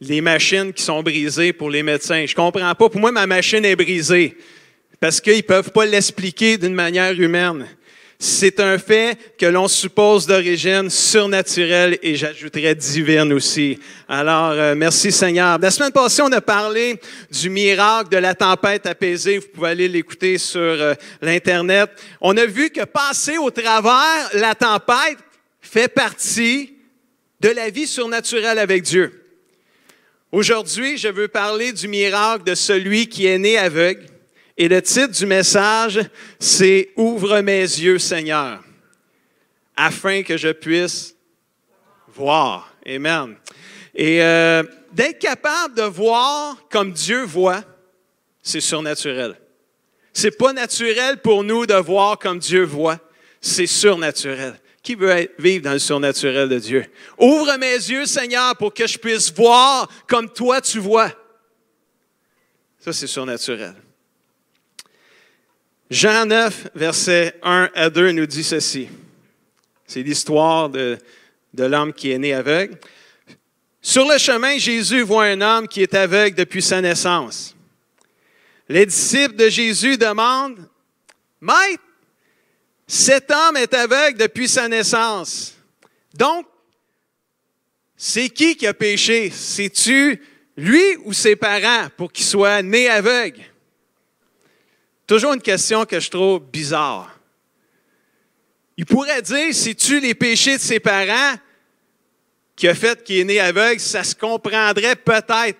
les machines qui sont brisées pour les médecins. Je ne comprends pas. Pour moi, ma machine est brisée parce qu'ils ne peuvent pas l'expliquer d'une manière humaine. C'est un fait que l'on suppose d'origine surnaturelle et j'ajouterais divine aussi. Alors, merci Seigneur. La semaine passée, on a parlé du miracle de la tempête apaisée. Vous pouvez aller l'écouter sur l'Internet. On a vu que passer au travers la tempête fait partie de la vie surnaturelle avec Dieu. Aujourd'hui, je veux parler du miracle de celui qui est né aveugle. Et le titre du message, c'est « Ouvre mes yeux, Seigneur, afin que je puisse voir. » Amen. Et d'être capable de voir comme Dieu voit, c'est surnaturel. C'est pas naturel pour nous de voir comme Dieu voit, c'est surnaturel. Qui veut vivre dans le surnaturel de Dieu? Ouvre mes yeux, Seigneur, pour que je puisse voir comme toi tu vois. Ça, c'est surnaturel. Jean 9, versets 1 à 2 nous dit ceci. C'est l'histoire de l'homme qui est né aveugle. Sur le chemin, Jésus voit un homme qui est aveugle depuis sa naissance. Les disciples de Jésus demandent, « Maître, cet homme est aveugle depuis sa naissance. Donc, c'est qui a péché? C'est-tu lui ou ses parents pour qu'il soit né aveugle? » Toujours une question que je trouve bizarre. Il pourrait dire, c'est-tu les péchés de ses parents qui a fait qu'il est né aveugle? Ça se comprendrait peut-être.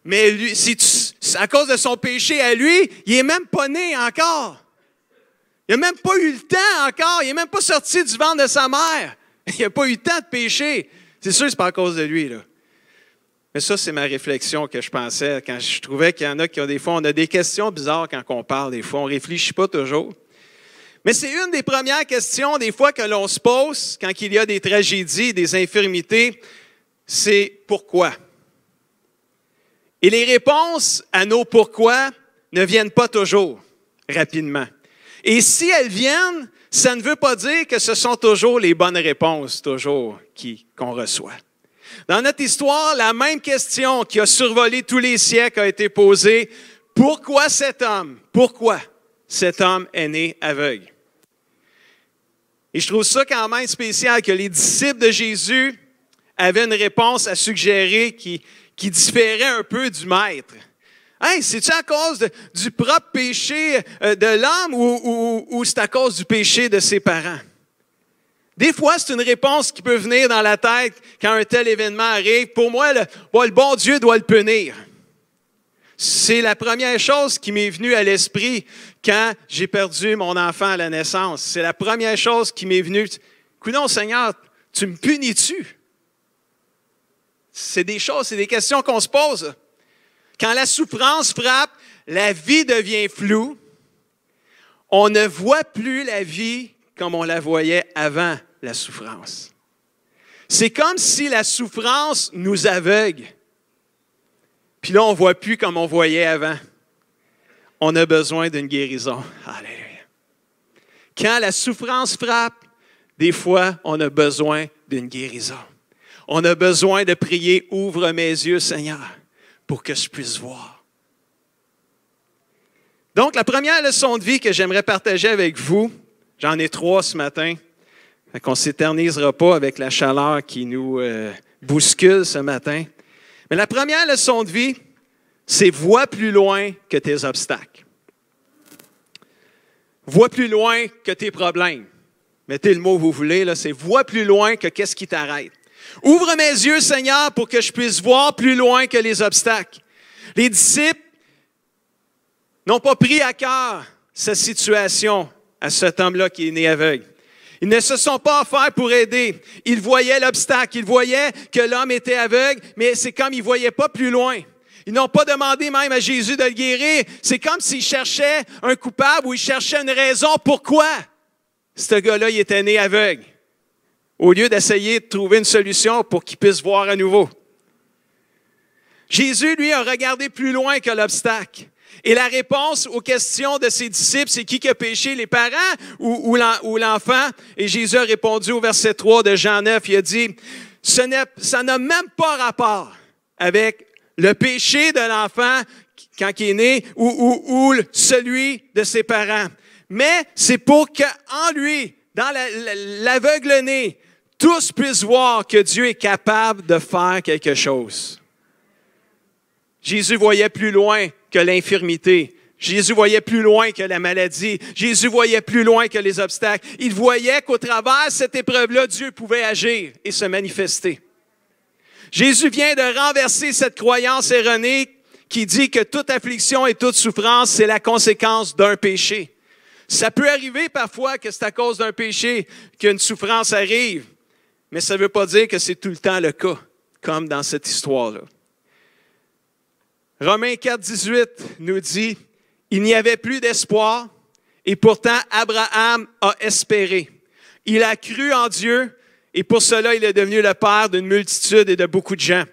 Mais lui, c'est à cause de son péché à lui, il n'est même pas né encore. Il n'a même pas eu le temps encore. Il n'est même pas sorti du ventre de sa mère. Il n'a pas eu le temps de pécher. C'est sûr que ce n'est pas à cause de lui, là. Mais ça, c'est ma réflexion que je pensais quand je trouvais qu'il y en a qui ont des fois, on a des questions bizarres quand on parle, des fois, on ne réfléchit pas toujours. Mais c'est une des premières questions, des fois, que l'on se pose quand il y a des tragédies, des infirmités, c'est pourquoi? Et les réponses à nos pourquoi ne viennent pas toujours rapidement. Et si elles viennent, ça ne veut pas dire que ce sont toujours les bonnes réponses, toujours, qu'on reçoit. Dans notre histoire, la même question qui a survolé tous les siècles a été posée. Pourquoi cet homme est né aveugle? Et je trouve ça quand même spécial que les disciples de Jésus avaient une réponse à suggérer qui différait un peu du maître. Hey, c'est-tu à cause du propre péché de l'homme ou c'est à cause du péché de ses parents? Des fois, c'est une réponse qui peut venir dans la tête quand un tel événement arrive. Pour moi, le bon Dieu doit le punir. C'est la première chose qui m'est venue à l'esprit quand j'ai perdu mon enfant à la naissance. C'est la première chose qui m'est venue. Coudonc, Seigneur, tu me punis-tu? C'est des questions qu'on se pose. Quand la souffrance frappe, la vie devient floue. On ne voit plus la vie comme on la voyait avant la souffrance. C'est comme si la souffrance nous aveugle. Puis là, on ne voit plus comme on voyait avant. On a besoin d'une guérison. Alléluia. Quand la souffrance frappe, des fois, on a besoin d'une guérison. On a besoin de prier « Ouvre mes yeux, Seigneur, pour que je puisse voir. » Donc, la première leçon de vie que j'aimerais partager avec vous, j'en ai 3 ce matin. On ne s'éternisera pas avec la chaleur qui nous bouscule ce matin. Mais la première leçon de vie, c'est vois plus loin que tes obstacles. Vois plus loin que tes problèmes. Mettez le mot que vous voulez, là, c'est vois plus loin que qu'est-ce qui t'arrête. Ouvre mes yeux, Seigneur, pour que je puisse voir plus loin que les obstacles. Les disciples n'ont pas pris à cœur cette situation à cet homme-là qui est né aveugle. Ils ne se sont pas offerts pour aider. Ils voyaient l'obstacle, ils voyaient que l'homme était aveugle, mais c'est comme ils ne voyaient pas plus loin. Ils n'ont pas demandé même à Jésus de le guérir. C'est comme s'ils cherchaient un coupable ou ils cherchaient une raison pourquoi ce gars-là il était né aveugle, au lieu d'essayer de trouver une solution pour qu'il puisse voir à nouveau. Jésus, lui, a regardé plus loin que l'obstacle. Et la réponse aux questions de ses disciples, c'est qui a péché, les parents ou l'enfant? Et Jésus a répondu au verset 3 de Jean 9, il a dit, ça n'a même pas rapport avec le péché de l'enfant quand il est né ou celui de ses parents. Mais c'est pour qu'en lui, dans l'aveugle-né, tous puissent voir que Dieu est capable de faire quelque chose. Jésus voyait plus loin que l'infirmité. Jésus voyait plus loin que la maladie. Jésus voyait plus loin que les obstacles. Il voyait qu'au travers de cette épreuve-là, Dieu pouvait agir et se manifester. Jésus vient de renverser cette croyance erronée qui dit que toute affliction et toute souffrance, c'est la conséquence d'un péché. Ça peut arriver parfois que c'est à cause d'un péché qu'une souffrance arrive, mais ça ne veut pas dire que c'est tout le temps le cas, comme dans cette histoire-là. Romains 4, 18 nous dit « Il n'y avait plus d'espoir, et pourtant Abraham a espéré. Il a cru en Dieu, et pour cela il est devenu le père d'une multitude et de beaucoup de gens. »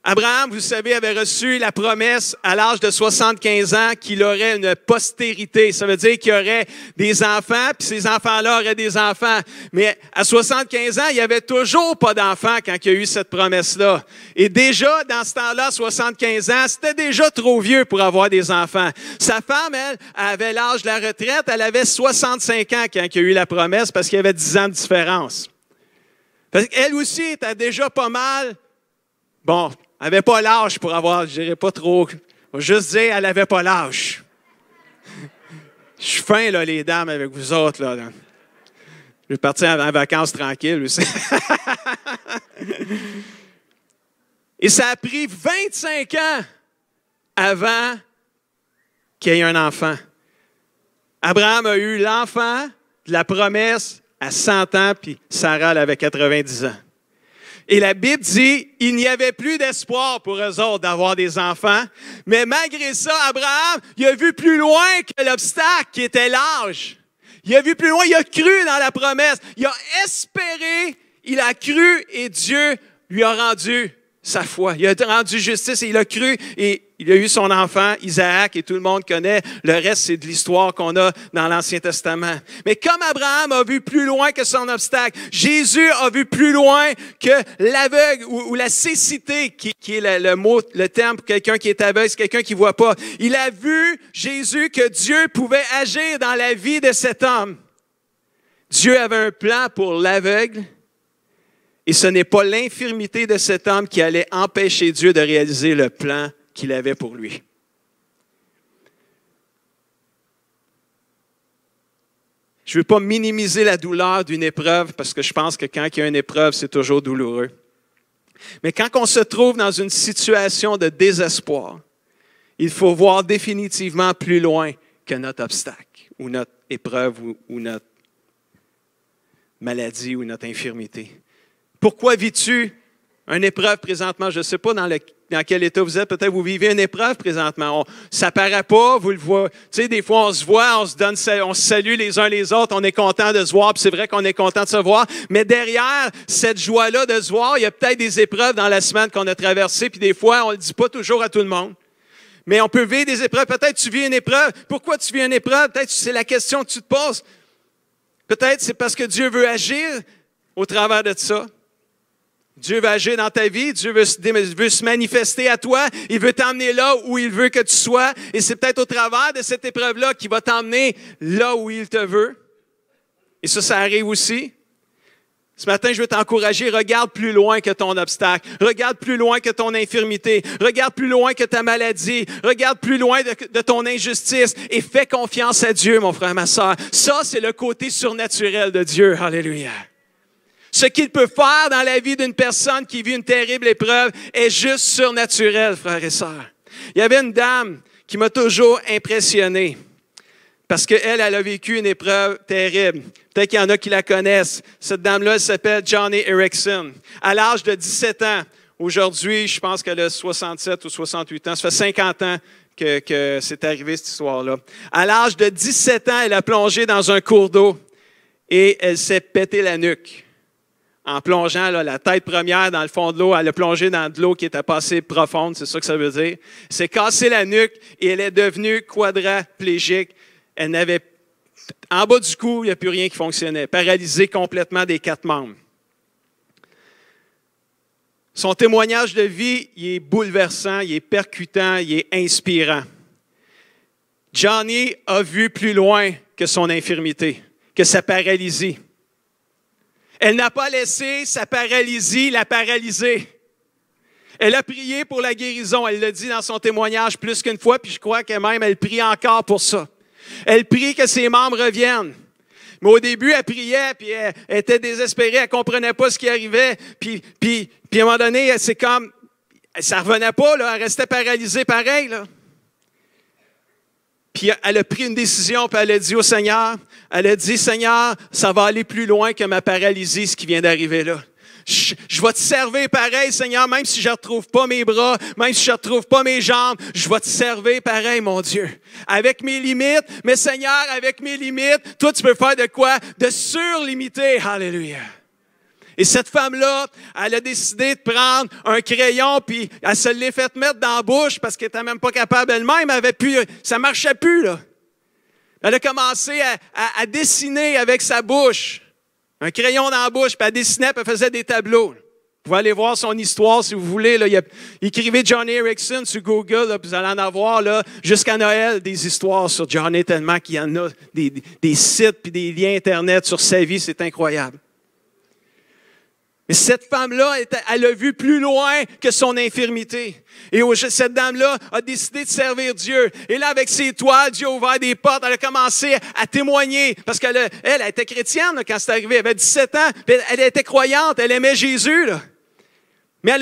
Abraham, vous savez, avait reçu la promesse à l'âge de 75 ans qu'il aurait une postérité. Ça veut dire qu'il y aurait des enfants, puis ces enfants-là auraient des enfants. Mais à 75 ans, il n'y avait toujours pas d'enfants quand il y a eu cette promesse-là. Et déjà, dans ce temps-là, 75 ans, c'était déjà trop vieux pour avoir des enfants. Sa femme, elle, avait l'âge de la retraite. Elle avait 65 ans quand il y a eu la promesse parce qu'il y avait 10 ans de différence. Parce qu'elle aussi était déjà pas mal. Bon, elle n'avait pas l'âge pour avoir, je dirais pas trop, on va juste dire, elle n'avait pas l'âge. Je suis fin, là, les dames, avec vous autres, là. Je vais partir en vacances tranquilles aussi. Et ça a pris 25 ans avant qu'il y ait un enfant. Abraham a eu l'enfant de la promesse à 100 ans, puis Sarah, elle avait 90 ans. Et la Bible dit, il n'y avait plus d'espoir pour eux autres d'avoir des enfants. Mais malgré ça, Abraham, il a vu plus loin que l'obstacle qui était l'âge. Il a vu plus loin, il a cru dans la promesse. Il a espéré, il a cru et Dieu lui a rendu sa foi. Il a rendu justice et il a cru et il a eu son enfant, Isaac, et tout le monde connaît. Le reste, c'est de l'histoire qu'on a dans l'Ancien Testament. Mais comme Abraham a vu plus loin que son obstacle, Jésus a vu plus loin que l'aveugle ou la cécité, qui est le terme pour quelqu'un qui est aveugle, c'est quelqu'un qui ne voit pas. Il a vu, Jésus, que Dieu pouvait agir dans la vie de cet homme. Dieu avait un plan pour l'aveugle. Et ce n'est pas l'infirmité de cet homme qui allait empêcher Dieu de réaliser le plan qu'il avait pour lui. Je ne veux pas minimiser la douleur d'une épreuve parce que je pense que quand il y a une épreuve, c'est toujours douloureux. Mais quand on se trouve dans une situation de désespoir, il faut voir définitivement plus loin que notre obstacle ou notre épreuve ou notre maladie ou notre infirmité. Pourquoi vis-tu une épreuve présentement? Je ne sais pas dans quel état vous êtes. Peut-être vous vivez une épreuve présentement. Ça ne paraît pas, vous le voyez. Tu sais, des fois, on se voit, on se salue les uns les autres, on est content de se voir, puis c'est vrai qu'on est content de se voir. Mais derrière cette joie-là de se voir, il y a peut-être des épreuves dans la semaine qu'on a traversées, puis des fois, on ne le dit pas toujours à tout le monde. Mais on peut vivre des épreuves. Peut-être tu vis une épreuve. Pourquoi tu vis une épreuve? Peut-être c'est la question que tu te poses. Peut-être c'est parce que Dieu veut agir au travers de ça. Dieu veut agir dans ta vie, Dieu veut se manifester à toi, il veut t'emmener là où il veut que tu sois, et c'est peut-être au travers de cette épreuve-là qu'il va t'emmener là où il te veut. Et ça arrive aussi. Ce matin, je veux t'encourager, regarde plus loin que ton obstacle, regarde plus loin que ton infirmité, regarde plus loin que ta maladie, regarde plus loin de ton injustice et fais confiance à Dieu, mon frère, ma sœur. Ça, c'est le côté surnaturel de Dieu. Alléluia. Ce qu'il peut faire dans la vie d'une personne qui vit une terrible épreuve est juste surnaturel, frères et sœurs. Il y avait une dame qui m'a toujours impressionné parce qu'elle a vécu une épreuve terrible. Peut-être qu'il y en a qui la connaissent. Cette dame-là, elle s'appelle Joni Eareckson. À l'âge de 17 ans, aujourd'hui, je pense qu'elle a 67 ou 68 ans. Ça fait 50 ans que c'est arrivé cette histoire-là. À l'âge de 17 ans, elle a plongé dans un cours d'eau et elle s'est pété la nuque. En plongeant là, la tête première dans le fond de l'eau, elle a plongé dans de l'eau qui était pas assez profonde, c'est ça que ça veut dire. Elle s'est cassé la nuque et elle est devenue quadraplégique. Elle n'avait, en bas du cou, il n'y a plus rien qui fonctionnait. Paralysée complètement des 4 membres. Son témoignage de vie, il est bouleversant, il est percutant, il est inspirant. Johnny a vu plus loin que son infirmité, que sa paralysie. Elle n'a pas laissé sa paralysie la paralyser. Elle a prié pour la guérison, elle l'a dit dans son témoignage plus qu'une fois, puis je crois que même elle prie encore pour ça. Elle prie que ses membres reviennent. Mais au début, elle priait, puis elle était désespérée, elle ne comprenait pas ce qui arrivait. Puis à un moment donné, c'est comme, ça ne revenait pas, là, elle restait paralysée pareil. Là. Puis elle a pris une décision, puis elle a dit au Seigneur, elle a dit, Seigneur, ça va aller plus loin que ma paralysie, ce qui vient d'arriver là. Je vais te servir pareil, Seigneur, même si je ne retrouve pas mes bras, même si je ne retrouve pas mes jambes, je vais te servir pareil, mon Dieu. Avec mes limites, mais Seigneur, avec mes limites, toi, tu peux faire de quoi? De surlimiter. Alléluia. Et cette femme-là, elle a décidé de prendre un crayon, puis elle se l'est fait mettre dans la bouche parce qu'elle n'était même pas capable elle-même, ça ne marchait plus, là. Elle a commencé à dessiner avec sa bouche. Un crayon dans la bouche, puis elle dessinait, puis elle faisait des tableaux. Vous pouvez aller voir son histoire si vous voulez. Là. Écrivez Johnny Erickson sur Google, là, puis vous allez en avoir là, jusqu'à Noël des histoires sur Johnny, tellement qu'il y en a des sites puis des liens Internet sur sa vie, c'est incroyable. Mais cette femme-là, elle a vu plus loin que son infirmité. Et cette dame-là a décidé de servir Dieu. Et là, avec ses toiles, Dieu a ouvert des portes. Elle a commencé à témoigner. Parce qu'elle était chrétienne là, quand c'est arrivé. Elle avait 17 ans. Puis elle était croyante. Elle aimait Jésus. Là. Mais elle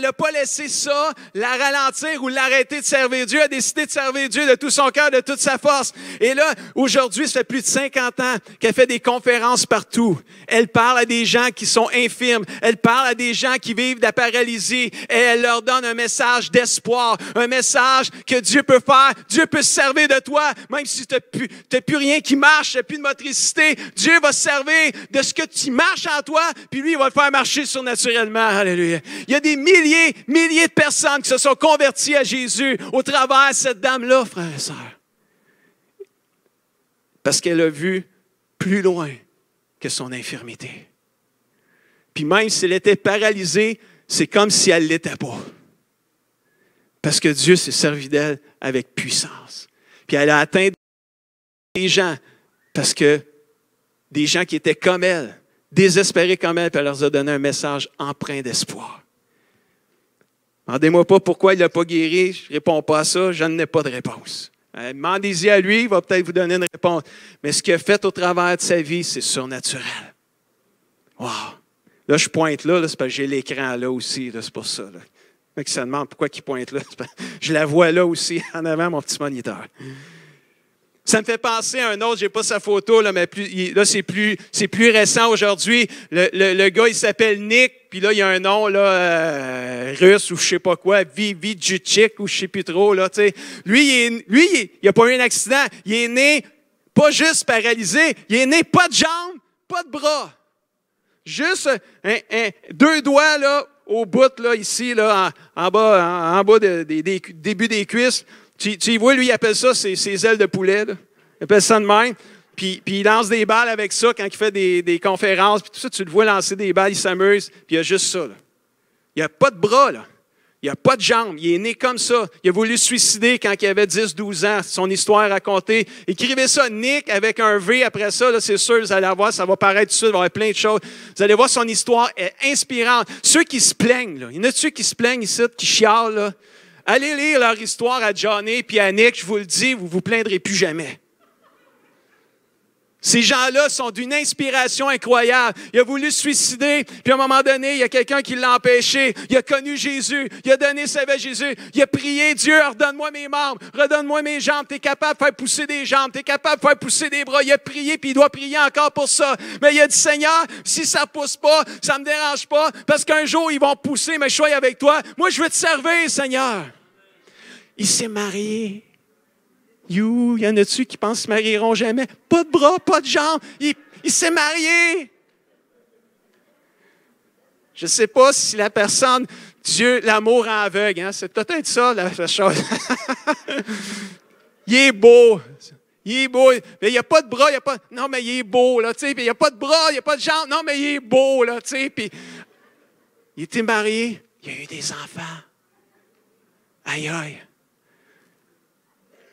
n'a pas laissé ça la ralentir ou l'arrêter de servir Dieu. Elle a décidé de servir Dieu de tout son cœur, de toute sa force. Et là, aujourd'hui, ça fait plus de 50 ans qu'elle fait des conférences partout. Elle parle à des gens qui sont infirmes. Elle parle à des gens qui vivent de la paralysie. Et elle leur donne un message d'espoir, un message que Dieu peut faire. Dieu peut se servir de toi, même si tu n'as plus rien qui marche, tu n'as plus de motricité. Dieu va se servir de ce que tu marches en toi, puis lui, il va le faire marcher surnaturellement. Alléluia. Il y a des milliers de personnes qui se sont converties à Jésus au travers de cette dame-là, frères et sœurs. Parce qu'elle a vu plus loin que son infirmité. Puis même si elle était paralysée, c'est comme si elle ne l'était pas. Parce que Dieu s'est servi d'elle avec puissance. Puis elle a atteint des gens, parce que des gens qui étaient comme elle, désespérés comme elle, puis elle leur a donné un message empreint d'espoir. Demandez-moi pas pourquoi il ne l'a pas guéri, je ne réponds pas à ça, je n'en ai pas de réponse. Demandez-y à lui, il va peut-être vous donner une réponse. Mais ce qu'il a fait au travers de sa vie, c'est surnaturel. Wow! Là, je pointe là, c'est parce que j'ai l'écran là aussi, là, c'est pour ça. Là. Le mec se demande pourquoi il pointe là. Je la vois là aussi, en avant, mon petit moniteur. Ça me fait penser à un autre, je n'ai pas sa photo, là, mais là, c'est plus récent aujourd'hui. Le gars, il s'appelle Nick, puis là, il y a un nom là, russe ou je ne sais pas quoi, Vijicic ou je ne sais plus trop. Là, lui, il n'a pas eu un accident. Il est né pas juste paralysé, il est né pas de jambes, pas de bras. Juste deux doigts là, au bout, là, ici, là, en bas des début des cuisses. Tu vois, lui, il appelle ça ses ailes de poulet. Là. Il appelle ça de même. Puis il lance des balles avec ça quand il fait des conférences. Puis tout ça, tu le vois lancer des balles, il s'amuse. Puis il y a juste ça. Là. Il n'y a pas de bras. Là. Il n'y a pas de jambes. Il est né comme ça. Il a voulu se suicider quand il avait 10-12 ans. Son histoire racontée. Écrivez ça, Nick, avec un V après ça. Là, c'est sûr, vous allez voir, ça va paraître tout de suite. Il va y avoir plein de choses. Vous allez voir, son histoire est inspirante. Ceux qui se plaignent, là, il y en a ceux qui se plaignent ici, qui chialent, là. Allez lire leur histoire à Johnny et à Nick, je vous le dis, vous ne vous plaindrez plus jamais. Ces gens-là sont d'une inspiration incroyable. Il a voulu se suicider, puis à un moment donné, il y a quelqu'un qui l'a empêché. Il a connu Jésus, il a donné sa vie à Jésus. Il a prié, Dieu, redonne-moi mes membres, redonne-moi mes jambes. Tu es capable de faire pousser des jambes, tu es capable de faire pousser des bras. Il a prié, puis il doit prier encore pour ça. Mais il a dit, Seigneur, si ça ne pousse pas, ça ne me dérange pas, parce qu'un jour, ils vont pousser, mais je suis avec toi. Moi, je veux te servir, Seigneur. Il s'est marié. Il y en a-tu qui pensent qu'ils ne se marieront jamais? Pas de bras, pas de jambes. Il s'est marié. Je ne sais pas si la personne, Dieu, l'amour rend aveugle. Hein? C'est peut-être ça, la chose. Il est beau. Il est beau. Mais il n'y a pas de bras, il n'y a pas... Non, mais il est beau, là, tu sais. Puis il n'y a pas de bras, il n'y a pas de jambes. Non, mais il est beau, là, tu sais. Puis Il était marié, il a eu des enfants. Aïe, aïe.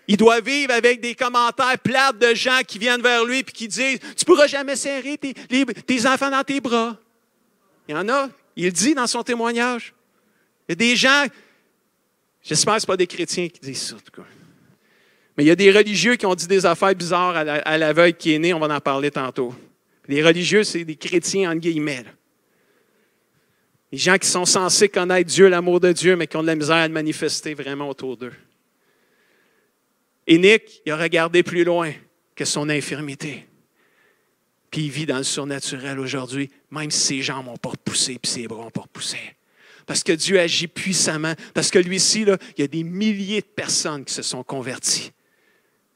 Il doit vivre avec des commentaires plates de gens qui viennent vers lui et qui disent « Tu ne pourras jamais serrer tes enfants dans tes bras. » Il y en a, il le dit dans son témoignage. Il y a des gens, j'espère que ce ne sont pas des chrétiens qui disent ça, en tout cas. Mais il y a des religieux qui ont dit des affaires bizarres à l'aveugle qui est né, on va en parler tantôt. Les religieux, c'est des chrétiens, entre guillemets. Là. Les gens qui sont censés connaître Dieu, l'amour de Dieu, mais qui ont de la misère à le manifester vraiment autour d'eux. Et Nick, il a regardé plus loin que son infirmité. Puis il vit dans le surnaturel aujourd'hui, même si ses jambes n'ont pas repoussé, puis ses bras n'ont pas repoussé. Parce que Dieu agit puissamment. Parce que lui-ci, là, il y a des milliers de personnes qui se sont converties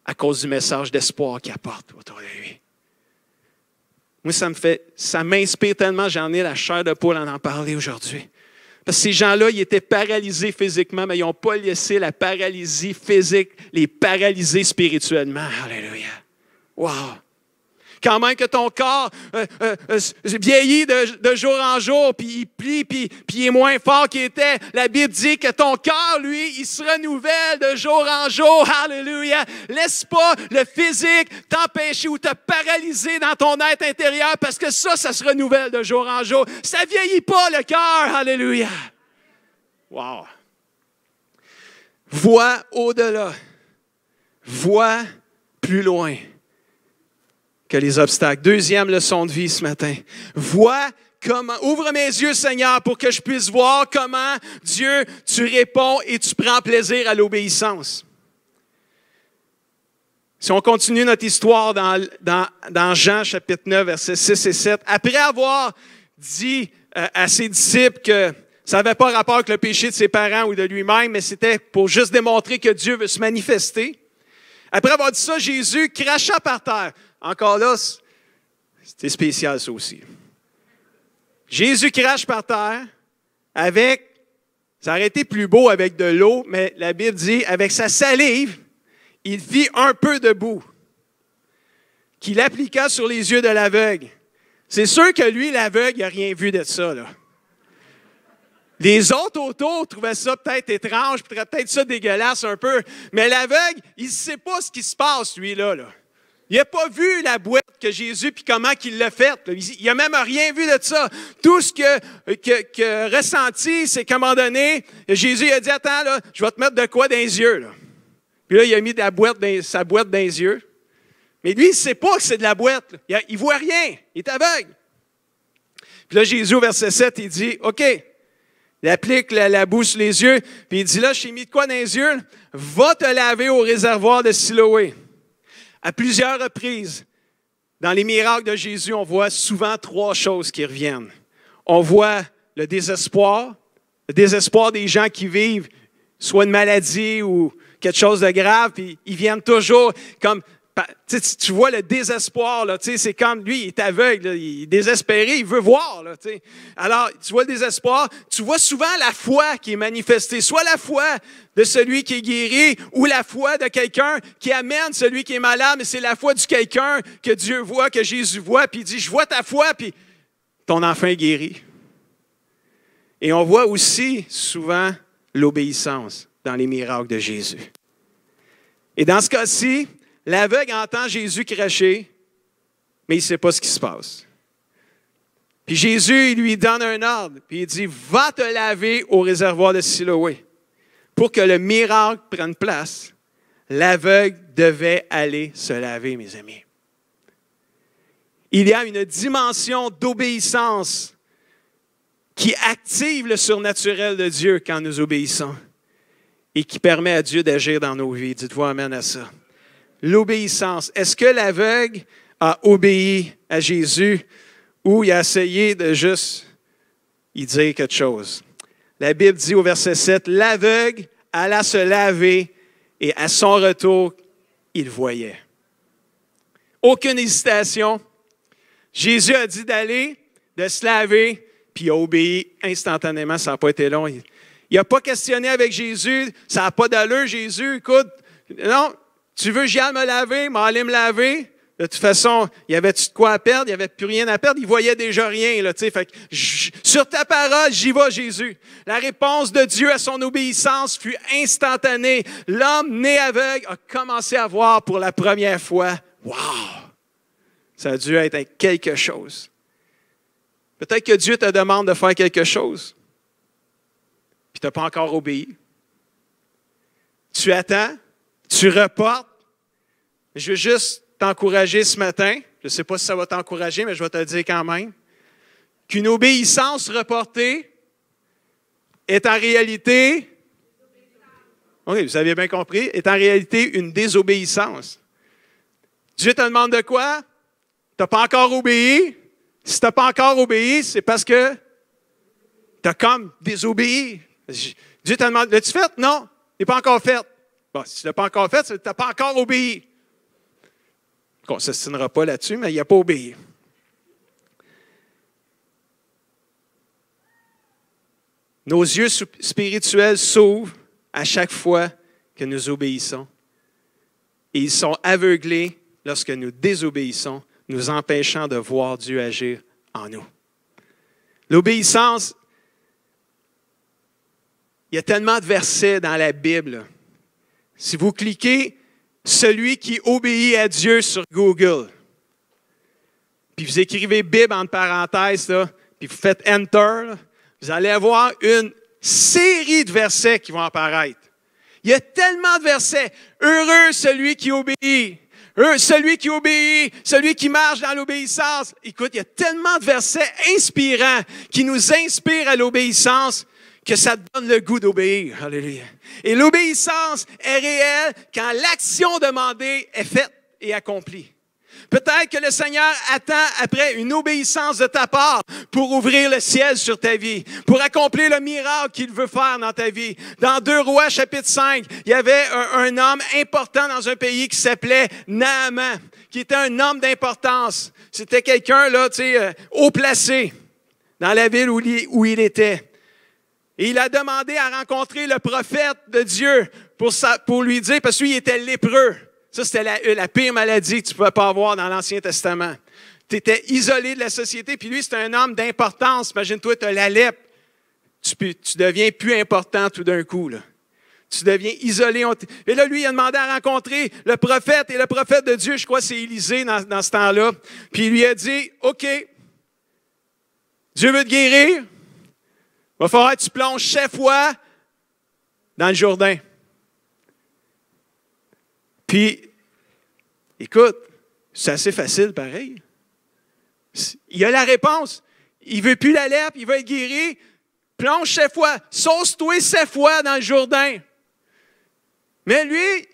à cause du message d'espoir qu'il apporte autour de lui. Moi, ça m'inspire tellement, j'en ai la chair de poule en parler aujourd'hui. Parce que ces gens-là, ils étaient paralysés physiquement, mais ils n'ont pas laissé la paralysie physique les paralyser spirituellement. Alléluia. Wow. Quand même que ton corps vieillit de jour en jour, puis il plie, puis il est moins fort qu'il était. La Bible dit que ton corps, lui, il se renouvelle de jour en jour. Alléluia. Laisse pas le physique t'empêcher ou te paralyser dans ton être intérieur, parce que ça se renouvelle de jour en jour. Ça ne vieillit pas le cœur. Alléluia. Wow. Vois au-delà. Vois plus loin que les obstacles. Deuxième leçon de vie ce matin. Vois comment, ouvre mes yeux, Seigneur, pour que je puisse voir comment, Dieu, tu réponds et tu prends plaisir à l'obéissance. Si on continue notre histoire dans Jean, chapitre 9, versets 6 et 7, après avoir dit à ses disciples que ça n'avait pas rapport avec le péché de ses parents ou de lui-même, mais c'était pour juste démontrer que Dieu veut se manifester. Après avoir dit ça, Jésus cracha par terre. Encore là, c'était spécial ça aussi. Jésus crache par terre ça aurait été plus beau avec de l'eau, mais la Bible dit, avec sa salive, il fit un peu de boue qu'il appliqua sur les yeux de l'aveugle. C'est sûr que lui, l'aveugle, il n'a rien vu de ça, là. Les autres autour trouvaient ça peut-être étrange, peut-être ça dégueulasse un peu, mais l'aveugle, il ne sait pas ce qui se passe, lui-là, là. Il n'a pas vu la boîte que Jésus, puis comment il l'a faite. Il n'a même rien vu de ça. Tout ce que ressenti, c'est qu'à un moment donné, Jésus a dit, attends, là, je vais te mettre de quoi dans les yeux. Là. Puis là, il a mis sa boîte dans les yeux. Mais lui, il ne sait pas que c'est de la boîte. Là. Il ne voit rien. Il est aveugle. Puis là, Jésus, au verset 7, il dit, OK, il applique la boue sur les yeux, puis il dit, là, je t'ai mis de quoi dans les yeux? Va te laver au réservoir de Siloé. À plusieurs reprises, dans les miracles de Jésus, on voit souvent trois choses qui reviennent. On voit le désespoir des gens qui vivent soit une maladie ou quelque chose de grave, puis ils viennent toujours comme... Tu vois le désespoir, là, c'est comme lui, il est aveugle, là, il est désespéré, il veut voir. Là, alors, tu vois le désespoir, tu vois souvent la foi qui est manifestée, soit la foi de celui qui est guéri ou la foi de quelqu'un qui amène celui qui est malade, mais c'est la foi du quelqu'un que Dieu voit, que Jésus voit, puis il dit, je vois ta foi, puis ton enfant est guéri. Et on voit aussi souvent l'obéissance dans les miracles de Jésus. Et dans ce cas-ci, l'aveugle entend Jésus cracher, mais il ne sait pas ce qui se passe. Puis Jésus, il lui donne un ordre, puis il dit, va te laver au réservoir de Siloé. Pour que le miracle prenne place, l'aveugle devait aller se laver, mes amis. Il y a une dimension d'obéissance qui active le surnaturel de Dieu quand nous obéissons et qui permet à Dieu d'agir dans nos vies. Dites-vous amen à ça. L'obéissance. Est-ce que l'aveugle a obéi à Jésus ou il a essayé de juste y dire quelque chose? La Bible dit au verset 7, l'aveugle alla se laver et à son retour, il voyait. Aucune hésitation. Jésus a dit d'aller, de se laver, puis il a obéi instantanément. Ça n'a pas été long. Il n'a pas questionné avec Jésus. Ça n'a pas d'allure, Jésus. Écoute, non. Tu veux que j'aille me laver, m'aller me laver? De toute façon, il y avait-tu de quoi à perdre? Il n'y avait plus rien à perdre. Il voyait déjà rien. Là, fait que, sur ta parole, j'y vais, Jésus. La réponse de Dieu à son obéissance fut instantanée. L'homme né aveugle a commencé à voir pour la première fois. Wow! Ça a dû être quelque chose. Peut-être que Dieu te demande de faire quelque chose, puis tu n'as pas encore obéi. Tu attends, tu reportes. Je veux juste t'encourager ce matin. Je ne sais pas si ça va t'encourager, mais je vais te le dire quand même. Qu'une obéissance reportée est en réalité, oui, vous avez bien compris, est en réalité une désobéissance. Dieu te demande de quoi? Tu n'as pas encore obéi. Si tu n'as pas encore obéi, c'est parce que tu as comme désobéi. Dieu te demande, l'as-tu fait? Non, il n'est pas encore fait. Bon, si tu ne l'as pas encore fait, tu n'as pas encore obéi. On ne s'assinera pas là-dessus, mais il n'a pas obéi. Nos yeux spirituels s'ouvrent à chaque fois que nous obéissons. Et ils sont aveuglés lorsque nous désobéissons, nous empêchant de voir Dieu agir en nous. L'obéissance, il y a tellement de versets dans la Bible. Si vous cliquez « Celui qui obéit à Dieu » sur Google, puis vous écrivez « Bible » entre parenthèses, là, puis vous faites « Enter », là, vous allez avoir une série de versets qui vont apparaître. Il y a tellement de versets. « Heureux celui qui obéit ». Celui qui obéit, celui qui marche dans l'obéissance. Écoute, il y a tellement de versets inspirants qui nous inspirent à l'obéissance que ça te donne le goût d'obéir. Alléluia. Et l'obéissance est réelle quand l'action demandée est faite et accomplie. Peut-être que le Seigneur attend après une obéissance de ta part pour ouvrir le ciel sur ta vie, pour accomplir le miracle qu'il veut faire dans ta vie. Dans 2 Rois, chapitre 5, il y avait un homme important dans un pays qui s'appelait Naaman, qui était un homme d'importance. C'était quelqu'un, là, tu sais, haut placé dans la ville où il était. Et il a demandé à rencontrer le prophète de Dieu pour lui dire, parce qu'il était lépreux. Ça, c'était la pire maladie que tu ne pouvais pas avoir dans l'Ancien Testament. Tu étais isolé de la société, puis lui, c'était un homme d'importance. Imagine-toi, tu as la lèpre. Tu deviens plus important tout d'un coup, là. Tu deviens isolé. Et là, lui, il a demandé à rencontrer le prophète, et le prophète de Dieu, je crois que c'est Élisée dans ce temps-là. Puis il lui a dit, « OK, Dieu veut te guérir. Il va falloir que tu plonges 7 fois dans le Jourdain. » Puis, écoute, c'est assez facile pareil. Il a la réponse. Il ne veut plus la lèpre, il veut être guéri. Plonge 7 fois. Sauce-toi 7 fois dans le Jourdain. Mais lui,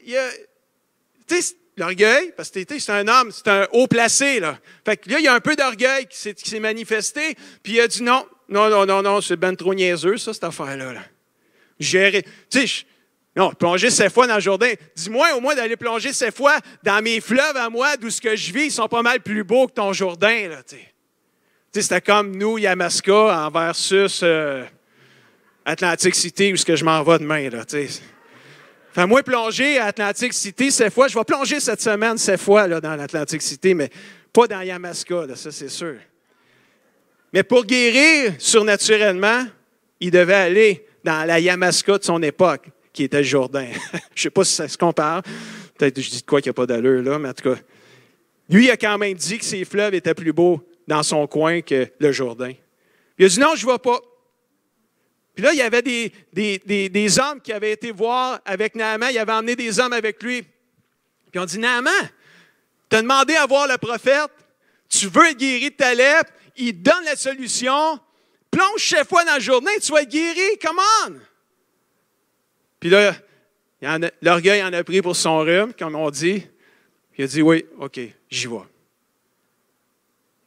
tu sais, l'orgueil, parce que c'est un homme, c'est un haut placé, là. Fait que là, il y a un peu d'orgueil qui s'est manifesté, puis il a dit non, c'est ben trop niaiseux, ça, cette affaire-là. Là. Tu sais, non, plonger 7 fois dans le Jourdain. Dis-moi au moins d'aller plonger 7 fois dans mes fleuves à moi, d'où ce que je vis, ils sont pas mal plus beaux que ton Jourdain, là, tu sais. C'était comme nous, Yamaska, en versus Atlantic City, où ce que je m'en vais demain, là, tu sais. Enfin, moi, plonger à Atlantic City 7 fois, je vais plonger cette semaine 7 fois là, dans l'Atlantic City, mais pas dans Yamaska, là, ça c'est sûr. Mais pour guérir surnaturellement, il devait aller dans la Yamaska de son époque, qui était le Jourdain. Je ne sais pas si ça se compare. Peut-être que je dis de quoi qu'il n'y a pas d'allure, là, mais en tout cas, lui, il a quand même dit que ses fleuves étaient plus beaux dans son coin que le Jourdain. Il a dit non, je ne vais pas. Puis là, il y avait des hommes qui avaient été voir avec Naaman. Il avait emmené des hommes avec lui. Puis on dit, Naaman, tu as demandé à voir le prophète. Tu veux être guéri de ta lèpre. Il donne la solution. Plonge 7 fois dans le Jourdain, tu vas être guéri. Come on! Puis là, l'orgueil en a pris pour son rhume, comme on dit. Puis il a dit, oui, OK, j'y vais.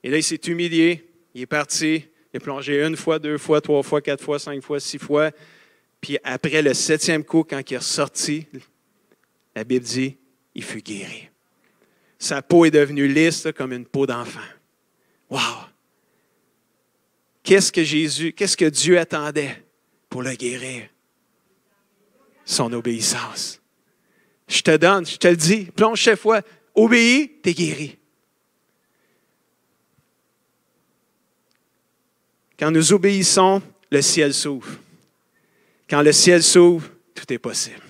Et là, il s'est humilié. Il est parti. Il a plongé 1 fois, 2 fois, 3 fois, 4 fois, 5 fois, 6 fois. Puis après le 7e coup, quand il est ressorti, la Bible dit, il fut guéri. Sa peau est devenue lisse là, comme une peau d'enfant. Wow! Qu'est-ce que Dieu attendait pour le guérir? Son obéissance. Je te le dis, plonge 7 fois, obéis, t'es guéri. Quand nous obéissons, le ciel s'ouvre. Quand le ciel s'ouvre, tout est possible.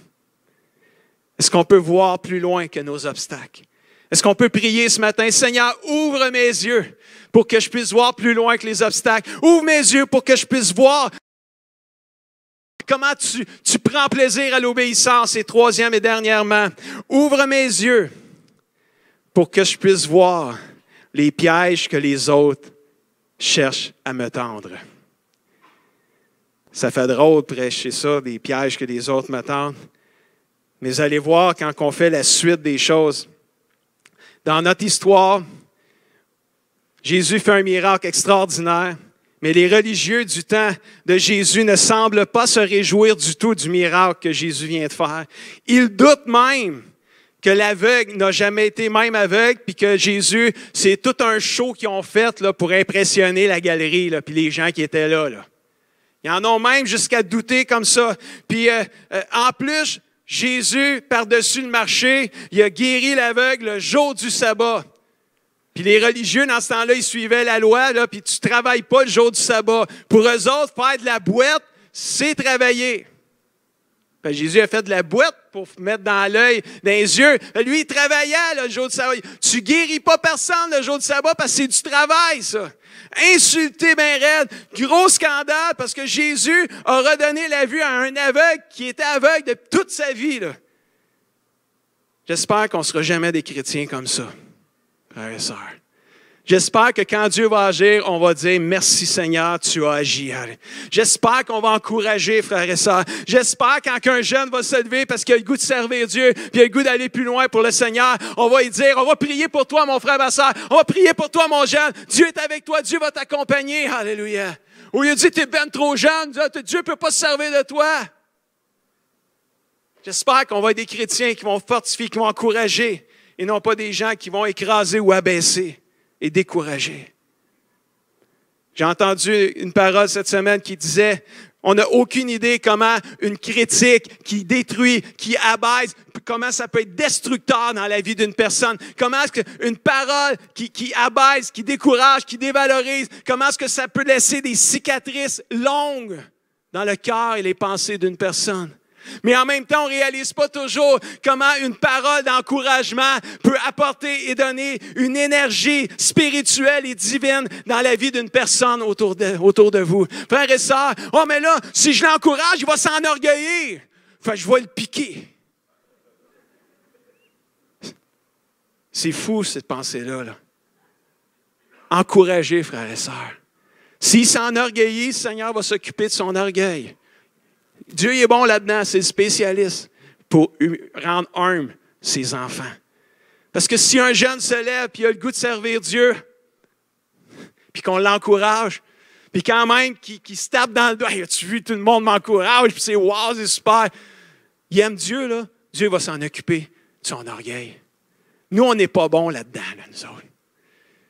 Est-ce qu'on peut voir plus loin que nos obstacles? Est-ce qu'on peut prier ce matin, Seigneur, ouvre mes yeux pour que je puisse voir plus loin que les obstacles. Ouvre mes yeux pour que je puisse voir comment tu prends plaisir à l'obéissance. Et troisième et dernièrement, ouvre mes yeux pour que je puisse voir les pièges que les autres cherchent à me tendre. Ça fait drôle de prêcher ça, des pièges que les autres me tendent. Mais vous allez voir quand on fait la suite des choses. Dans notre histoire, Jésus fait un miracle extraordinaire, mais les religieux du temps de Jésus ne semblent pas se réjouir du tout du miracle que Jésus vient de faire. Ils doutent même que l'aveugle n'a jamais été même aveugle, puis que Jésus, c'est tout un show qu'ils ont fait là, pour impressionner la galerie, là, puis les gens qui étaient là. Ils en ont même jusqu'à douter comme ça. Puis en plus, Jésus, par-dessus le marché, il a guéri l'aveugle le jour du sabbat. Puis les religieux, dans ce temps-là, ils suivaient la loi, là, puis tu ne travailles pas le jour du sabbat. Pour eux autres, faire de la boîte, c'est travailler. Puis Jésus a fait de la boîte pour mettre dans l'œil, dans les yeux. Lui, il travaillait là, le jour du sabbat. Tu ne guéris pas personne le jour du sabbat parce que c'est du travail, ça. Insulté bien raide, gros scandale parce que Jésus a redonné la vue à un aveugle qui était aveugle de toute sa vie. Là. J'espère qu'on ne sera jamais des chrétiens comme ça, frères et sœurs. J'espère que quand Dieu va agir, on va dire « Merci Seigneur, tu as agi. » J'espère qu'on va encourager, frères et sœurs. J'espère quand un jeune va se lever parce qu'il a le goût de servir Dieu, puis il a le goût d'aller plus loin pour le Seigneur, on va lui dire « On va prier pour toi, mon frère, ma sœur. On va prier pour toi, mon jeune. Dieu est avec toi. Dieu va t'accompagner. Alléluia. » Ou il a dit « Tu es ben trop jeune. Dieu ne peut pas se servir de toi. » J'espère qu'on va être des chrétiens qui vont fortifier, qui vont encourager, et non pas des gens qui vont écraser ou abaisser et décourager. J'ai entendu une parole cette semaine qui disait, on n'a aucune idée comment une critique qui détruit, qui abaisse, comment ça peut être destructeur dans la vie d'une personne. Comment est-ce qu'une parole qui abaisse, qui décourage, qui dévalorise, comment est-ce que ça peut laisser des cicatrices longues dans le cœur et les pensées d'une personne. Mais en même temps, on ne réalise pas toujours comment une parole d'encouragement peut apporter et donner une énergie spirituelle et divine dans la vie d'une personne autour de vous. Frères et sœurs, oh mais là, si je l'encourage, il va s'enorgueillir. Fait que je vais le piquer. C'est fou cette pensée-là. Là. Encourager, frères et sœurs. S'il s'enorgueillit, le Seigneur va s'occuper de son orgueil. Dieu est bon là-dedans, c'est le spécialiste pour rendre humble ses enfants. Parce que si un jeune se lève et il a le goût de servir Dieu, puis qu'on l'encourage, puis quand même qu'il se tape dans le dos, hey, as-tu vu, tout le monde m'encourage, puis c'est wow, c'est super. Il aime Dieu, là. Dieu va s'en occuper de son orgueil. Nous, on n'est pas bons là-dedans, là, nous autres.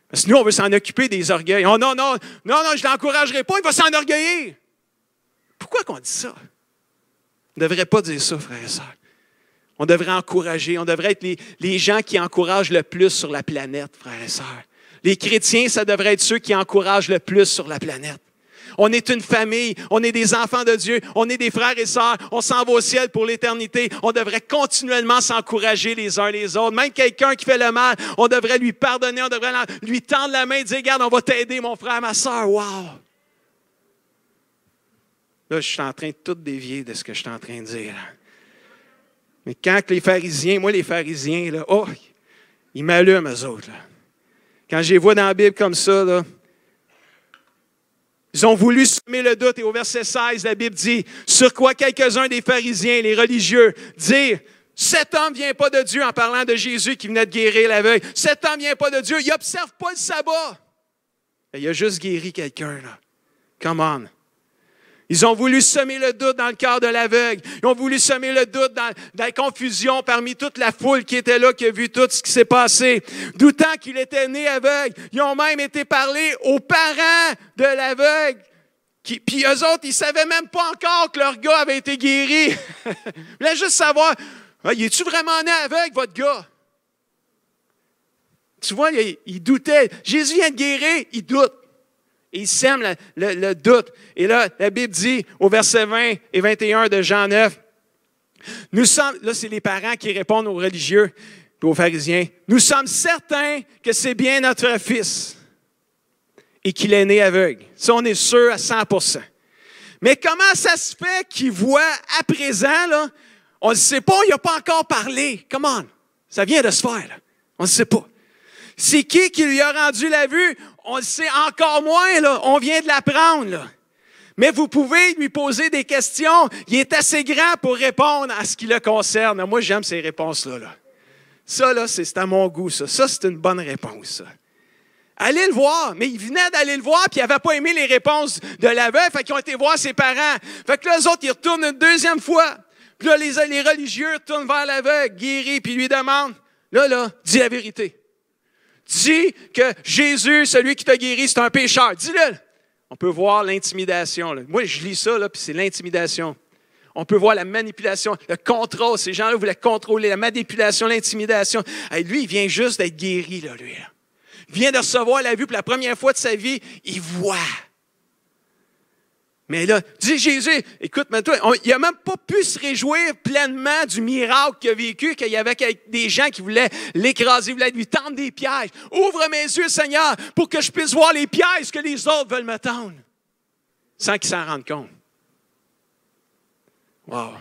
Parce que nous, on veut s'en occuper des orgueils. Oh non, je ne l'encouragerai pas, il va s'enorgueillir. Pourquoi qu'on dit ça? On ne devrait pas dire ça, frères et sœurs. On devrait encourager. On devrait être les gens qui encouragent le plus sur la planète, frères et sœurs. Les chrétiens, ça devrait être ceux qui encouragent le plus sur la planète. On est une famille, on est des enfants de Dieu, on est des frères et sœurs, on s'en va au ciel pour l'éternité. On devrait continuellement s'encourager les uns les autres. Même quelqu'un qui fait le mal, on devrait lui pardonner, on devrait lui tendre la main et dire « Regarde, on va t'aider, mon frère, ma sœur. » Wow! Là, je suis en train de tout dévier de ce que je suis en train de dire. Mais quand les pharisiens, les pharisiens, là, oh, ils m'allument, eux autres. Là. Quand je les vois dans la Bible comme ça, là, ils ont voulu semer le doute. Et au verset 16, la Bible dit, sur quoi quelques-uns des pharisiens, les religieux, dirent, cet homme ne vient pas de Dieu, en parlant de Jésus qui venait de guérir l'aveugle. Cet homme ne vient pas de Dieu, il n'observe pas le sabbat. Il a juste guéri quelqu'un, là. Come on. Ils ont voulu semer le doute dans le cœur de l'aveugle. Ils ont voulu semer le doute dans la confusion parmi toute la foule qui était là, qui a vu tout ce qui s'est passé. Doutant qu'il était né aveugle, ils ont même été parler aux parents de l'aveugle. Puis eux autres, ils ne savaient même pas encore que leur gars avait été guéri. Ils voulaient juste savoir, es-tu vraiment né aveugle, votre gars? Tu vois, ils doutaient. Jésus vient de guérir, ils doutent. Et il sème le doute. Et là, la Bible dit, au verset 20 et 21 de Jean 9, nous sommes, là, c'est les parents qui répondent aux religieux et aux pharisiens, nous sommes certains que c'est bien notre fils et qu'il est né aveugle. Ça, on est sûr à 100%. Mais comment ça se fait qu'il voit à présent, là, on ne sait pas, il n'a pas encore parlé. Come on, ça vient de se faire, là. On ne sait pas. C'est qui lui a rendu la vue? On le sait encore moins, là. On vient de l'apprendre, là. Mais vous pouvez lui poser des questions. Il est assez grand pour répondre à ce qui le concerne. Moi, j'aime ces réponses-là. Là. Ça, là, c'est à mon goût, ça. Ça, c'est une bonne réponse, ça. Allez le voir. Mais il venait d'aller le voir, puis il n'avait pas aimé les réponses de l'aveugle, fait qu'ils ont été voir ses parents. Fait que là, eux autres, ils retournent une deuxième fois. Puis là, les religieux retournent vers l'aveugle, guéri, puis lui demandent, là, dis la vérité. Dis que Jésus, celui qui t'a guéri, c'est un pécheur. Dis-le. On peut voir l'intimidation. Là. Moi, je lis ça, là, puis c'est l'intimidation. On peut voir la manipulation, le contrôle. Ces gens-là voulaient contrôler la manipulation, l'intimidation. Hey, lui, il vient juste d'être guéri, là, lui. Là. Il vient de recevoir la vue pour la première fois de sa vie. Il voit. Mais là, dis Jésus, écoute, mais toi, il n'a même pas pu se réjouir pleinement du miracle qu'il a vécu, qu'il y avait des gens qui voulaient l'écraser, voulaient lui tendre des pièges. Ouvre mes yeux, Seigneur, pour que je puisse voir les pièges que les autres veulent me tendre. Sans qu'ils s'en rendent compte. Wow.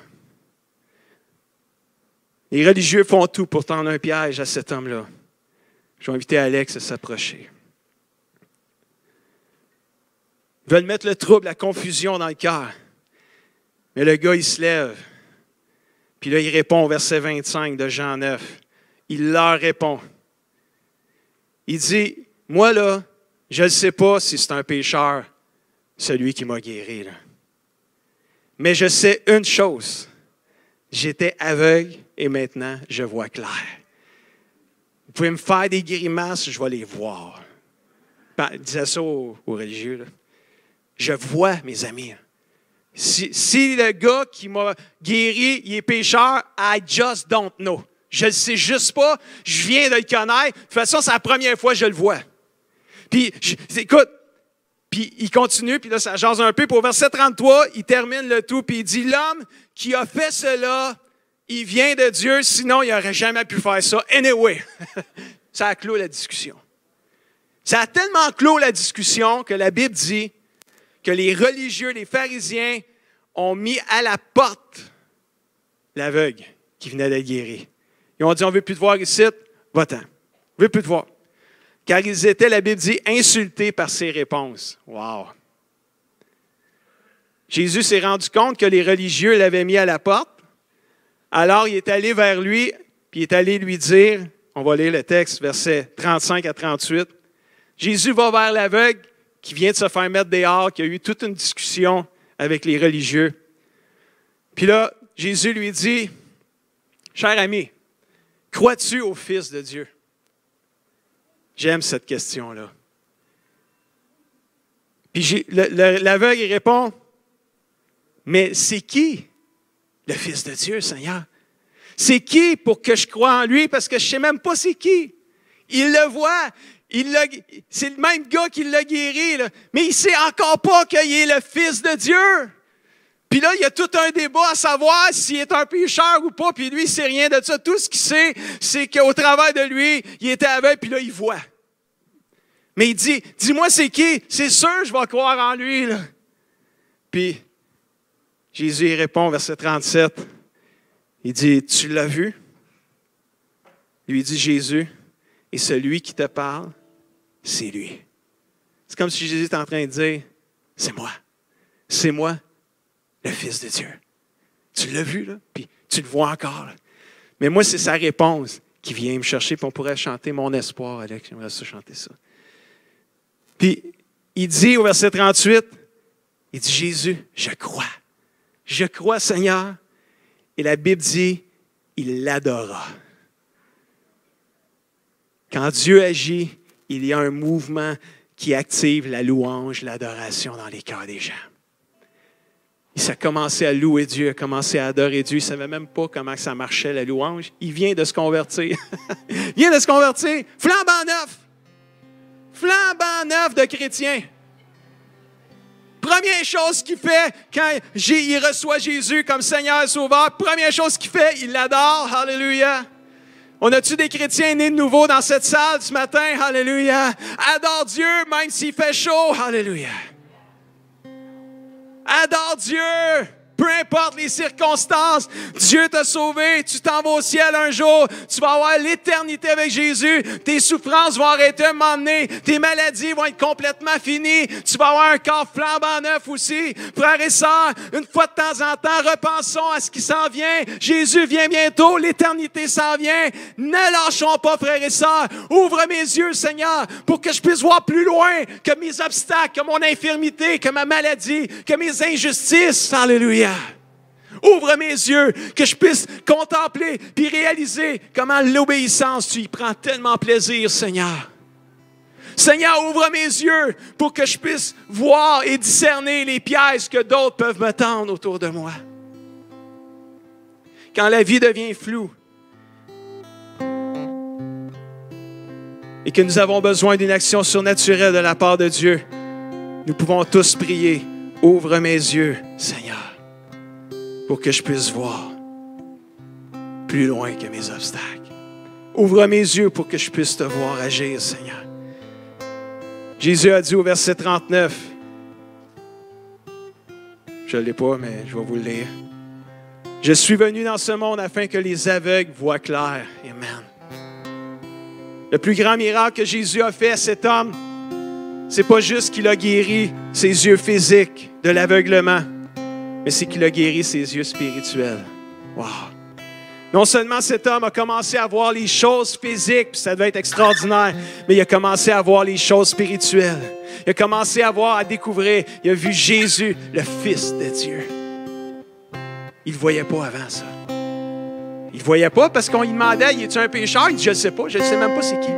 Les religieux font tout pour tendre un piège à cet homme-là. Je vais inviter Alex à s'approcher. Ils veulent mettre le trouble, la confusion dans le cœur. Mais le gars, il se lève. Puis là, il répond au verset 25 de Jean 9. Il leur répond. Il dit, moi là, je ne sais pas si c'est un pécheur, celui qui m'a guéri. Là. Mais je sais une chose. J'étais aveugle et maintenant, je vois clair. Vous pouvez me faire des grimaces, je vais les voir. Il disait ça aux religieux, là. Je vois, mes amis. Si le gars qui m'a guéri, il est pécheur, I just don't know. Je ne le sais juste pas, je viens de le connaître. De toute façon, c'est la première fois que je le vois. Puis, écoute, puis il continue, puis là, ça jase un peu. Puis au verset 33, il termine le tout, puis il dit, l'homme qui a fait cela, il vient de Dieu, sinon il n'aurait jamais pu faire ça. Anyway, ça a clos la discussion. Ça a tellement clos la discussion que la Bible dit que les religieux, les pharisiens, ont mis à la porte l'aveugle qui venait d'être guéri. Ils ont dit, on ne veut plus te voir ici, va-t'en. On ne veut plus te voir. Car ils étaient, la Bible dit, insultés par ses réponses. Wow! Jésus s'est rendu compte que les religieux l'avaient mis à la porte. Alors, il est allé vers lui, puis il est allé lui dire, on va lire le texte, versets 35 à 38. Jésus va vers l'aveugle qui vient de se faire mettre dehors, qui a eu toute une discussion avec les religieux. Puis là, Jésus lui dit, « Cher ami, crois-tu au Fils de Dieu? » J'aime cette question-là. Puis l'aveugle, il répond, « Mais c'est qui le Fils de Dieu, Seigneur? C'est qui pour que je croie en lui? Parce que je ne sais même pas c'est qui. Il le voit. C'est le même gars qui l'a guéri, là. Mais il ne sait encore pas qu'il est le Fils de Dieu. Puis là, il y a tout un débat à savoir s'il est un pécheur ou pas. Puis lui, il ne sait rien de ça. Tout ce qu'il sait, c'est qu'au travers de lui, il était aveugle, puis là, il voit. Mais il dit, dis-moi c'est qui? C'est sûr, je vais croire en lui. Là. Puis Jésus y répond, verset 37. Il dit, tu l'as vu? Lui dit Jésus, et celui qui te parle, c'est lui. C'est comme si Jésus était en train de dire, c'est moi, le Fils de Dieu. Tu l'as vu, là, puis tu le vois encore. Là. Mais moi, c'est sa réponse qui vient me chercher, puis on pourrait chanter Mon espoir, Alex, j'aimerais ça chanter ça. Puis, il dit au verset 38, il dit, Jésus, je crois, Seigneur. Et la Bible dit, il l'adora. Quand Dieu agit, il y a un mouvement qui active la louange, l'adoration dans les cœurs des gens. Il s'est commencé à louer Dieu, a commencé à adorer Dieu. Il ne savait même pas comment ça marchait, la louange. Il vient de se convertir. Il vient de se convertir. Flambant neuf de chrétien. Première chose qu'il fait quand il reçoit Jésus comme Seigneur et Sauveur, première chose qu'il fait, il l'adore. Alléluia. On a-tu des chrétiens nés de nouveau dans cette salle ce matin? Alléluia. Adore Dieu même s'il fait chaud. Alléluia. Adore Dieu. Peu importe les circonstances, Dieu t'a sauvé, tu t'en vas au ciel un jour, tu vas avoir l'éternité avec Jésus, tes souffrances vont arrêter à un moment donné, tes maladies vont être complètement finies, tu vas avoir un corps flambant neuf aussi. Frères et sœurs, une fois de temps en temps, repensons à ce qui s'en vient. Jésus vient bientôt, l'éternité s'en vient. Ne lâchons pas, frères et sœurs. Ouvre mes yeux, Seigneur, pour que je puisse voir plus loin que mes obstacles, que mon infirmité, que ma maladie, que mes injustices. Alléluia. Ouvre mes yeux, que je puisse contempler puis réaliser comment l'obéissance, tu y prends tellement plaisir, Seigneur. Seigneur, ouvre mes yeux pour que je puisse voir et discerner les pièges que d'autres peuvent me tendre autour de moi. Quand la vie devient floue et que nous avons besoin d'une action surnaturelle de la part de Dieu, nous pouvons tous prier, ouvre mes yeux, Seigneur, pour que je puisse voir plus loin que mes obstacles. Ouvre mes yeux pour que je puisse te voir agir, Seigneur. Jésus a dit au verset 39, je ne l'ai pas, mais je vais vous le lire. « Je suis venu dans ce monde afin que les aveugles voient clair. » Amen. Le plus grand miracle que Jésus a fait à cet homme, c'est pas juste qu'il a guéri ses yeux physiques de l'aveuglement, mais c'est qu'il a guéri ses yeux spirituels. Wow! Non seulement cet homme a commencé à voir les choses physiques, puis ça devait être extraordinaire, mais il a commencé à voir les choses spirituelles. Il a commencé à voir, à découvrir. Il a vu Jésus, le Fils de Dieu. Il ne le voyait pas avant ça. Il ne le voyait pas parce qu'on lui demandait, « Es-tu un pécheur? » Il dit, « Je ne sais pas, je ne sais même pas c'est qui. »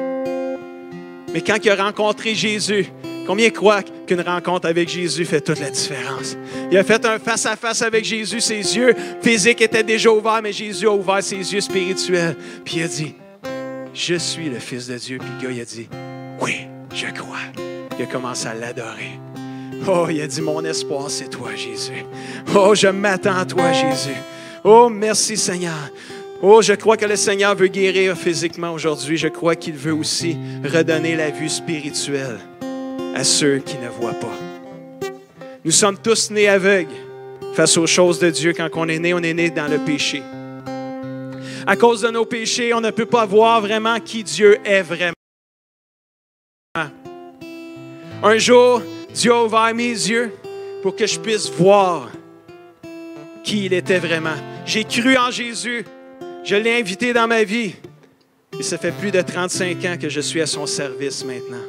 Mais quand il a rencontré Jésus, combien croient qu'une rencontre avec Jésus fait toute la différence? Il a fait un face-à-face avec Jésus, ses yeux physiques étaient déjà ouverts, mais Jésus a ouvert ses yeux spirituels. Puis il a dit, « Je suis le Fils de Dieu. » Puis le gars, il a dit, « Oui, je crois. » Il a commencé à l'adorer. Oh, il a dit, « Mon espoir, c'est toi, Jésus. Oh, je m'attends à toi, Jésus. Oh, merci, Seigneur. » Oh, je crois que le Seigneur veut guérir physiquement aujourd'hui. Je crois qu'il veut aussi redonner la vue spirituelle à ceux qui ne voient pas. Nous sommes tous nés aveugles face aux choses de Dieu. Quand on est né dans le péché. À cause de nos péchés, on ne peut pas voir vraiment qui Dieu est vraiment. Un jour, Dieu a ouvert mes yeux pour que je puisse voir qui il était vraiment. J'ai cru en Jésus. Je l'ai invité dans ma vie. Et ça fait plus de 35 ans que je suis à son service maintenant.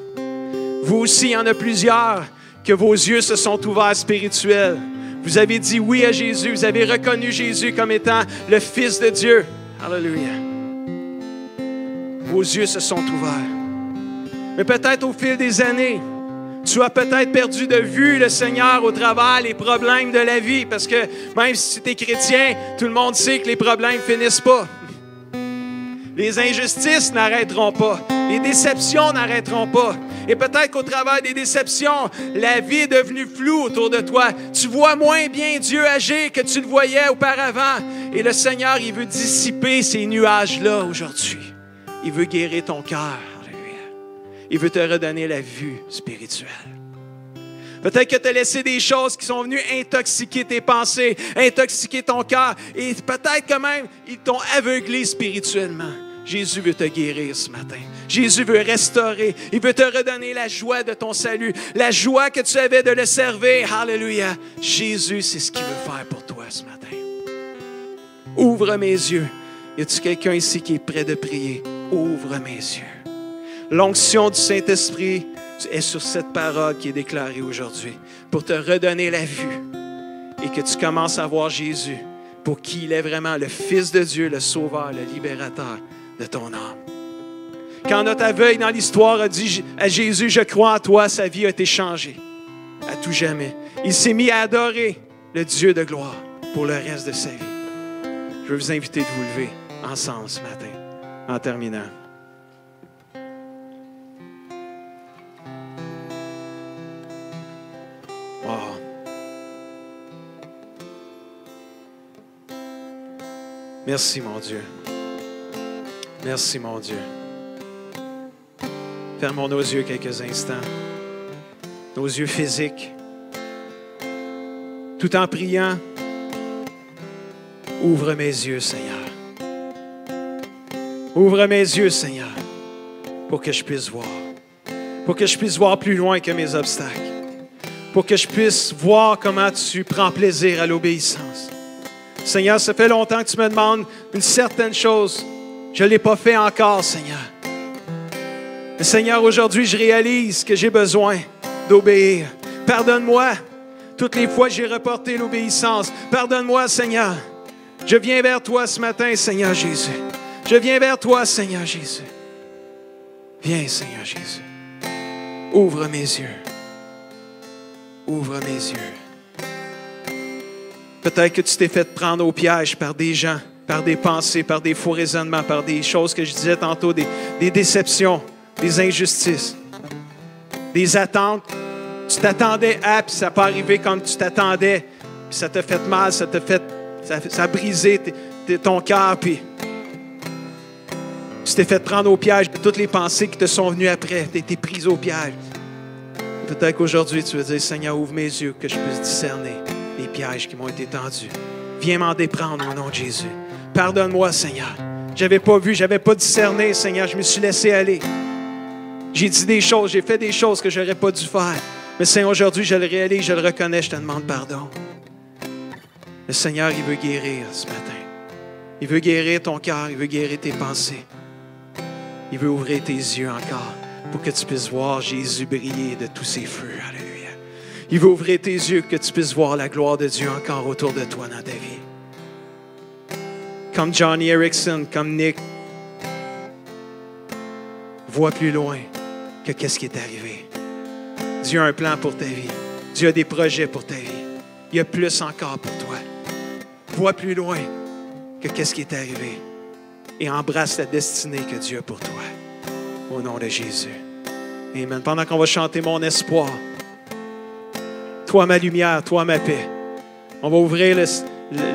Vous aussi, il y en a plusieurs que vos yeux se sont ouverts spirituels. Vous avez dit oui à Jésus. Vous avez reconnu Jésus comme étant le Fils de Dieu. Alléluia. Vos yeux se sont ouverts. Mais peut-être au fil des années, tu as peut-être perdu de vue le Seigneur au travers les problèmes de la vie. Parce que même si tu es chrétien, tout le monde sait que les problèmes ne finissent pas. Les injustices n'arrêteront pas. Les déceptions n'arrêteront pas. Et peut-être qu'au travers des déceptions, la vie est devenue floue autour de toi. Tu vois moins bien Dieu agir que tu le voyais auparavant. Et le Seigneur, il veut dissiper ces nuages-là aujourd'hui. Il veut guérir ton cœur. Il veut te redonner la vue spirituelle. Peut-être que tu as laissé des choses qui sont venues intoxiquer tes pensées, intoxiquer ton cœur, et peut-être que même ils t'ont aveuglé spirituellement. Jésus veut te guérir ce matin. Jésus veut restaurer. Il veut te redonner la joie de ton salut, la joie que tu avais de le servir. Alléluia. Jésus, c'est ce qu'il veut faire pour toi ce matin. Ouvre mes yeux. Y a-t-il quelqu'un ici qui est prêt de prier? Ouvre mes yeux. L'onction du Saint-Esprit est sur cette parole qui est déclarée aujourd'hui pour te redonner la vue et que tu commences à voir Jésus pour qui il est vraiment le Fils de Dieu, le Sauveur, le Libérateur de ton âme. Quand notre aveugle dans l'histoire a dit à Jésus, « Je crois en toi », sa vie a été changée à tout jamais. Il s'est mis à adorer le Dieu de gloire pour le reste de sa vie. Je veux vous inviter de vous lever ensemble ce matin en terminant. Merci, mon Dieu. Merci, mon Dieu. Fermons nos yeux quelques instants. Nos yeux physiques. Tout en priant, ouvre mes yeux, Seigneur. Ouvre mes yeux, Seigneur, pour que je puisse voir. Pour que je puisse voir plus loin que mes obstacles. Pour que je puisse voir comment tu prends plaisir à l'obéissance. Seigneur, ça fait longtemps que tu me demandes une certaine chose. Je ne l'ai pas fait encore, Seigneur. Mais Seigneur, aujourd'hui, je réalise que j'ai besoin d'obéir. Pardonne-moi toutes les fois que j'ai reporté l'obéissance. Pardonne-moi, Seigneur. Je viens vers toi ce matin, Seigneur Jésus. Je viens vers toi, Seigneur Jésus. Viens, Seigneur Jésus. Ouvre mes yeux. Ouvre mes yeux. Peut-être que tu t'es fait prendre au piège par des gens, par des pensées, par des faux raisonnements, par des choses que je disais tantôt, des déceptions, des injustices, des attentes. Tu t'attendais à, puis ça n'a pas arrivé comme tu t'attendais, puis ça t'a fait mal, ça a brisé ton cœur, puis tu t'es fait prendre au piège de toutes les pensées qui te sont venues après. Tu as été prise au piège. Peut-être qu'aujourd'hui, tu veux dire, Seigneur, ouvre mes yeux, que je puisse discerner les pièges qui m'ont été tendus. Viens m'en déprendre au nom de Jésus. Pardonne-moi, Seigneur. Je n'avais pas vu, je n'avais pas discerné, Seigneur. Je me suis laissé aller. J'ai dit des choses, j'ai fait des choses que je n'aurais pas dû faire. Mais Seigneur, aujourd'hui, je le réalise, je le reconnais, je te demande pardon. Le Seigneur, il veut guérir ce matin. Il veut guérir ton cœur, il veut guérir tes pensées. Il veut ouvrir tes yeux encore pour que tu puisses voir Jésus briller de tous ses feux. Alléluia. Il veut ouvrir tes yeux, que tu puisses voir la gloire de Dieu encore autour de toi dans ta vie. Comme Johnny Erickson, comme Nick, vois plus loin que qu'est-ce qui est arrivé. Dieu a un plan pour ta vie. Dieu a des projets pour ta vie. Il y a plus encore pour toi. Vois plus loin que qu'est-ce qui est arrivé. Et embrasse la destinée que Dieu a pour toi. Au nom de Jésus. Amen. Pendant qu'on va chanter mon espoir, toi ma lumière, toi ma paix. On va ouvrir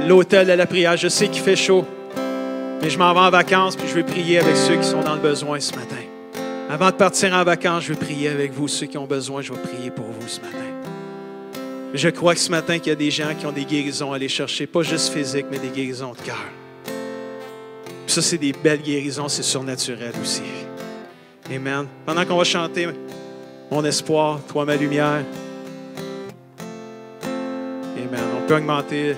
l'autel de la prière. Je sais qu'il fait chaud, mais je m'en vais en vacances puis je vais prier avec ceux qui sont dans le besoin ce matin. Avant de partir en vacances, je vais prier avec vous. Ceux qui ont besoin, je vais prier pour vous ce matin. Je crois que ce matin, qu'il y a des gens qui ont des guérisons à aller chercher, pas juste physiques, mais des guérisons de cœur. Puis ça, c'est des belles guérisons, c'est surnaturel aussi. Amen. Pendant qu'on va chanter mon espoir, toi ma lumière. Amen. On peut augmenter